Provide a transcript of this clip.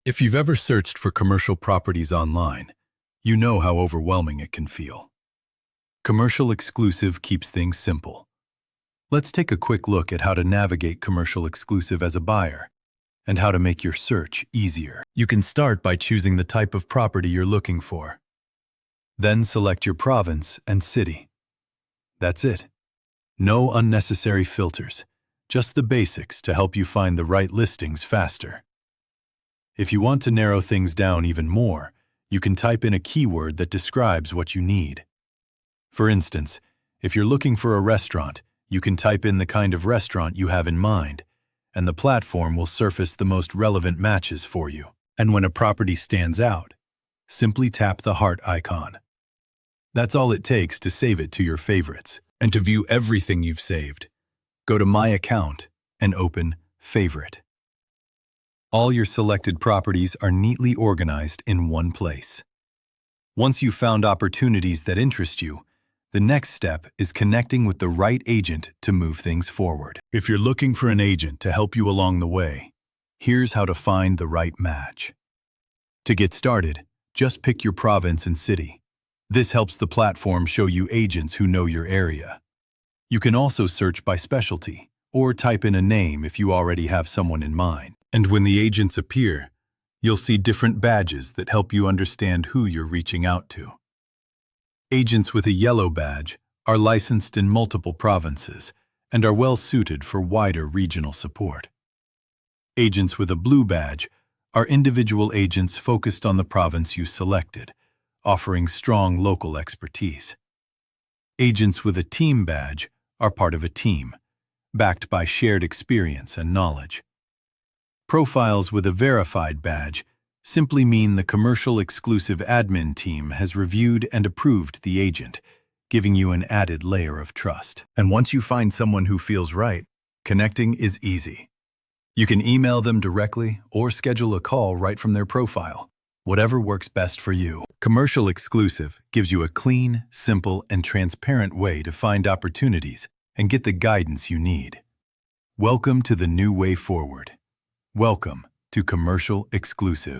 If you've ever searched for commercial properties online, you know how overwhelming it can feel. Commercial Xclusive keeps things simple. Let's take a quick look at how to navigate Commercial Xclusive as a buyer and how to make your search easier. You can start by choosing the type of property you're looking for. Then select your province and city. That's it. No unnecessary filters, just the basics to help you find the right listings faster. If you want to narrow things down even more, you can type in a keyword that describes what you need. For instance, if you're looking for a restaurant, you can type in the kind of restaurant you have in mind, and the platform will surface the most relevant matches for you. And when a property stands out, simply tap the heart icon. That's all it takes to save it to your favorites. And to view everything you've saved, go to My Account and open Favorite. All your selected properties are neatly organized in one place. Once you've found opportunities that interest you, the next step is connecting with the right agent to move things forward. If you're looking for an agent to help you along the way, here's how to find the right match. To get started, just pick your province and city. This helps the platform show you agents who know your area. You can also search by specialty, or type in a name if you already have someone in mind. And when the agents appear, you'll see different badges that help you understand who you're reaching out to. Agents with a yellow badge are licensed in multiple provinces and are well suited for wider regional support. Agents with a blue badge are individual agents focused on the province you selected, offering strong local expertise. Agents with a team badge are part of a team, backed by shared experience and knowledge. Profiles with a verified badge simply mean the Commercial Xclusive admin team has reviewed and approved the agent, giving you an added layer of trust. And once you find someone who feels right, connecting is easy. You can email them directly or schedule a call right from their profile. Whatever works best for you. Commercial Xclusive gives you a clean, simple, and transparent way to find opportunities and get the guidance you need. Welcome to the new way forward. Welcome to Commercial Xclusive.